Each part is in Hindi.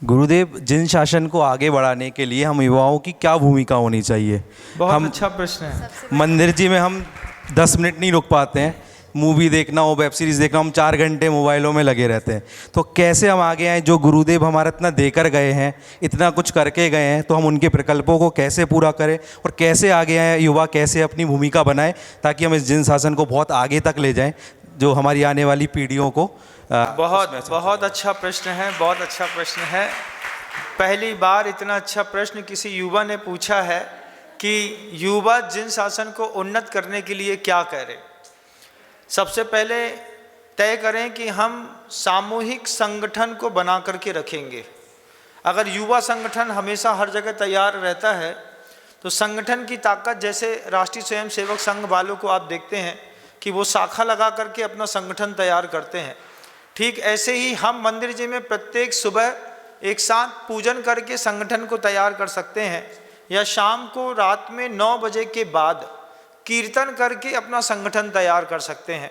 गुरुदेव, जिन शासन को आगे बढ़ाने के लिए हम युवाओं की क्या भूमिका होनी चाहिए? बहुत अच्छा प्रश्न है। मंदिर जी में हम 10 मिनट नहीं रुक पाते हैं, मूवी देखना हो, वेब सीरीज़ देखना, हम 4 घंटे मोबाइलों में लगे रहते हैं। तो कैसे हम आगे आएँ? जो गुरुदेव हमारा इतना देकर गए हैं, इतना कुछ करके गए हैं, तो हम उनके प्रकल्पों को कैसे पूरा करें और कैसे आगे आएँ? युवा कैसे अपनी भूमिका बनाएं ताकि हम इस जिन शासन को बहुत आगे तक ले जाएं, जो हमारी आने वाली पीढ़ियों को बहुत अच्छा प्रश्न है, बहुत अच्छा प्रश्न है। पहली बार इतना अच्छा प्रश्न किसी युवा ने पूछा है कि युवा जिन शासन को उन्नत करने के लिए क्या करें। सबसे पहले तय करें कि हम सामूहिक संगठन को बना करके रखेंगे। अगर युवा संगठन हमेशा हर जगह तैयार रहता है तो संगठन की ताकत, जैसे राष्ट्रीय स्वयंसेवक संघ वालों को आप देखते हैं कि वो शाखा लगा करके अपना संगठन तैयार करते हैं, ठीक ऐसे ही हम मंदिर जी में प्रत्येक सुबह एक साथ पूजन करके संगठन को तैयार कर सकते हैं, या शाम को रात में 9 बजे के बाद कीर्तन करके अपना संगठन तैयार कर सकते हैं।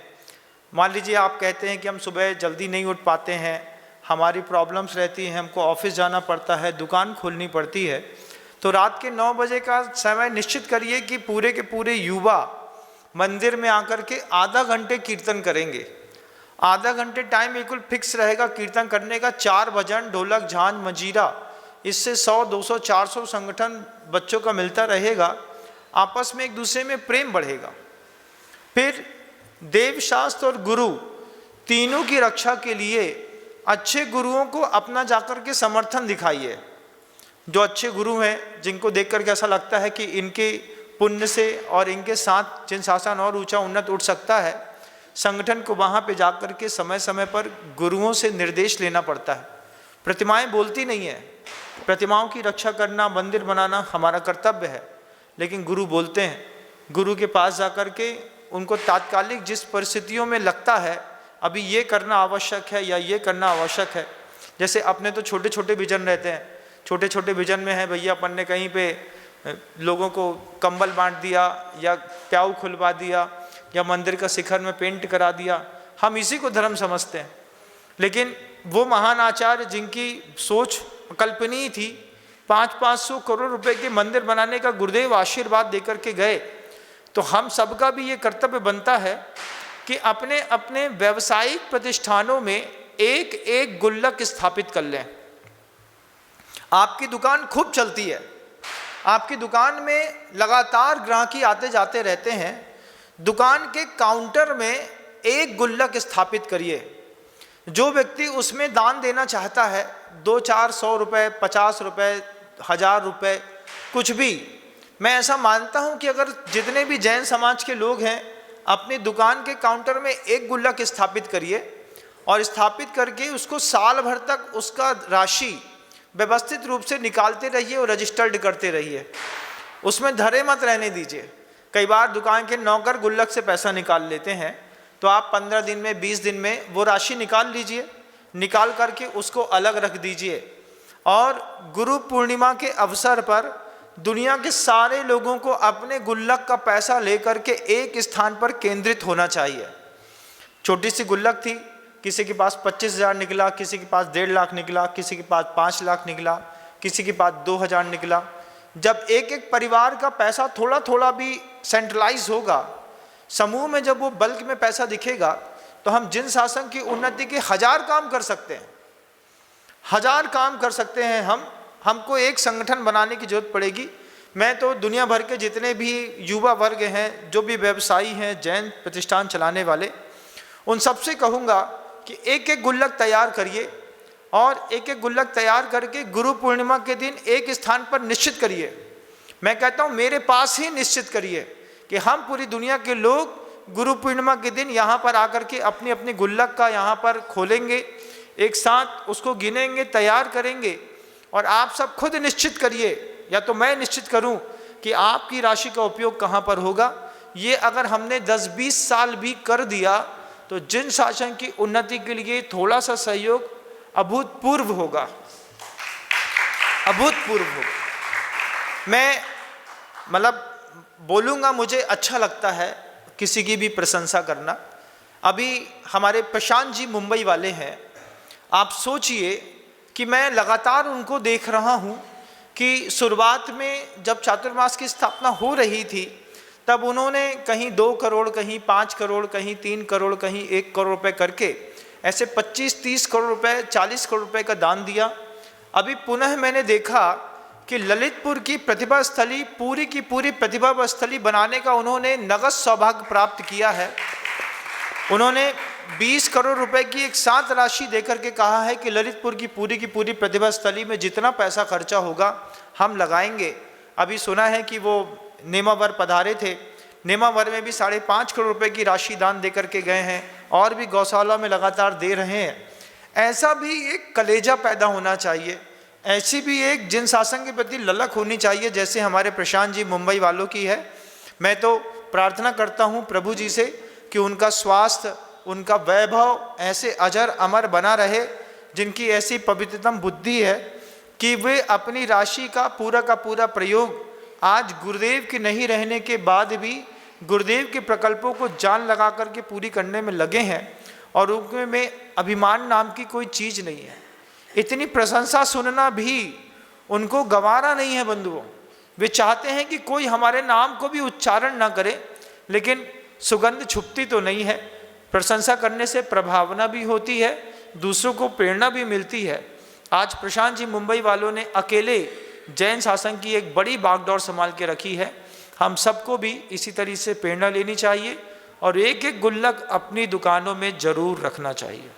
मान लीजिए आप कहते हैं कि हम सुबह जल्दी नहीं उठ पाते हैं, हमारी प्रॉब्लम्स रहती हैं, हमको ऑफिस जाना पड़ता है, दुकान खोलनी पड़ती है, तो रात के 9 बजे का समय निश्चित करिए कि पूरे के पूरे युवा मंदिर में आकर के आधा घंटे कीर्तन करेंगे। आधा घंटे टाइम बिल्कुल फिक्स रहेगा कीर्तन करने का। 4 भजन, ढोलक, झांझ, मंजीरा, इससे 100, 200, 400 संगठन बच्चों का मिलता रहेगा। आपस में एक दूसरे में प्रेम बढ़ेगा। फिर देव शास्त्र और गुरु तीनों की रक्षा के लिए अच्छे गुरुओं को अपना जाकर के समर्थन दिखाइए। जो अच्छे गुरु हैं, जिनको देख करके ऐसा लगता है कि इनके पुण्य से और इनके साथ जिन शासन और ऊंचा उन्नत उठ सकता है, संगठन को वहाँ पे जाकर के समय समय पर गुरुओं से निर्देश लेना पड़ता है। प्रतिमाएं बोलती नहीं है, प्रतिमाओं की रक्षा करना, मंदिर बनाना हमारा कर्तव्य है, लेकिन गुरु बोलते हैं। गुरु के पास जाकर के उनको तात्कालिक जिस परिस्थितियों में लगता है अभी ये करना आवश्यक है या ये करना आवश्यक है, जैसे अपने तो छोटे छोटे विजन रहते हैं, छोटे छोटे विजन में है भैया अपन ने कहीं पे लोगों को कंबल बांट दिया या प्याऊ खुलवा दिया या मंदिर का शिखर में पेंट करा दिया, हम इसी को धर्म समझते हैं। लेकिन वो महान आचार्य जिनकी सोच कल्पनीय थी, 500 करोड़ रुपए के मंदिर बनाने का गुरुदेव आशीर्वाद देकर के गए, तो हम सबका भी ये कर्तव्य बनता है कि अपने अपने व्यावसायिक प्रतिष्ठानों में एक एक गुल्लक स्थापित कर लें। आपकी दुकान खूब चलती है, आपकी दुकान में लगातार ग्राहकी आते जाते रहते हैं, दुकान के काउंटर में एक गुल्लक स्थापित करिए। जो व्यक्ति उसमें दान देना चाहता है, 200-400 रुपये, 50 रुपये, 1000 रुपये, कुछ भी, मैं ऐसा मानता हूं कि अगर जितने भी जैन समाज के लोग हैं अपनी दुकान के काउंटर में एक गुल्लक स्थापित करिए और स्थापित करके उसको साल भर तक उसका राशि व्यवस्थित रूप से निकालते रहिए और रजिस्टर्ड करते रहिए। उसमें धरे मत रहने दीजिए। कई बार दुकान के नौकर गुल्लक से पैसा निकाल लेते हैं, तो आप 15 दिन में, 20 दिन में वो राशि निकाल लीजिए, निकाल करके उसको अलग रख दीजिए। और गुरु पूर्णिमा के अवसर पर दुनिया के सारे लोगों को अपने गुल्लक का पैसा लेकर के एक स्थान पर केंद्रित होना चाहिए। छोटी सी गुल्लक थी, किसी के पास 25,000 निकला, किसी के पास 1.5 लाख निकला, किसी के पास 5 लाख निकला, किसी के पास 2,000 निकला। जब एक एक परिवार का पैसा थोड़ा थोड़ा भी सेंट्रलाइज होगा, समूह में जब वो बल्क में पैसा दिखेगा, तो हम जिन शासन की उन्नति के 1000 काम कर सकते हैं, 1000 काम कर सकते हैं। हमको एक संगठन बनाने की जरूरत पड़ेगी। मैं तो दुनिया भर के जितने भी युवा वर्ग हैं, जो भी व्यवसायी हैं, जैन प्रतिष्ठान चलाने वाले, उन सबसे कहूँगा कि एक एक गुल्लक तैयार करिए और एक एक गुल्लक तैयार करके गुरु पूर्णिमा के दिन एक स्थान पर निश्चित करिए। मैं कहता हूँ मेरे पास ही निश्चित करिए कि हम पूरी दुनिया के लोग गुरु पूर्णिमा के दिन यहाँ पर आकर के अपनी अपनी गुल्लक का यहाँ पर खोलेंगे, एक साथ उसको गिनेंगे, तैयार करेंगे। और आप सब खुद निश्चित करिए, या तो मैं निश्चित करूँ कि आपकी राशि का उपयोग कहाँ पर होगा। ये अगर हमने 10-20 साल भी कर दिया तो जिन शासन की उन्नति के लिए थोड़ा सा सहयोग अभूतपूर्व होगा, अभूतपूर्व होगा। मैं मतलब बोलूँगा, मुझे अच्छा लगता है किसी की भी प्रशंसा करना। अभी हमारे प्रशांत जी मुंबई वाले हैं, आप सोचिए कि मैं लगातार उनको देख रहा हूँ कि शुरुआत में जब चातुर्मास की स्थापना हो रही थी तब उन्होंने कहीं 2 करोड़, कहीं 5 करोड़, कहीं 3 करोड़, कहीं 1 करोड़ रुपए करके ऐसे 25-30 करोड़ रुपए, 40 करोड़ रुपए का दान दिया। अभी पुनः मैंने देखा कि ललितपुर की प्रतिभा स्थली पूरी की पूरी प्रतिभा स्थली बनाने का उन्होंने नगद सौभाग्य प्राप्त किया है। उन्होंने 20 करोड़ रुपए की एक साथ राशि देकर के कहा है कि ललितपुर की पूरी प्रतिभा स्थली में जितना पैसा खर्चा होगा हम लगाएंगे। अभी सुना है कि वो नेमावर पधारे थे, नेमावर में भी 5.5 करोड़ रुपए की राशि दान दे करके गए हैं और भी गौशाला में लगातार दे रहे हैं। ऐसा भी एक कलेजा पैदा होना चाहिए, ऐसी भी एक जिन शासन के प्रति ललक होनी चाहिए जैसे हमारे प्रशांत जी मुंबई वालों की है। मैं तो प्रार्थना करता हूँ प्रभु जी से कि उनका स्वास्थ्य, उनका वैभव ऐसे अजर अमर बना रहे, जिनकी ऐसी पवित्रतम बुद्धि है कि वे अपनी राशि का पूरा प्रयोग आज गुरुदेव के नहीं रहने के बाद भी गुरुदेव के प्रकल्पों को जान लगा करके पूरी करने में लगे हैं और उनमें अभिमान नाम की कोई चीज़ नहीं है। इतनी प्रशंसा सुनना भी उनको गंवारा नहीं है बंधुओं। वे चाहते हैं कि कोई हमारे नाम को भी उच्चारण ना करे, लेकिन सुगंध छुपती तो नहीं है। प्रशंसा करने से प्रभावना भी होती है, दूसरों को प्रेरणा भी मिलती है। आज प्रशांत जी मुंबई वालों ने अकेले जैन शासन की एक बड़ी बागडोर संभाल के रखी है। हम सबको भी इसी तरीके से प्रेरणा लेनी चाहिए और एक एक गुल्लक अपनी दुकानों में जरूर रखना चाहिए।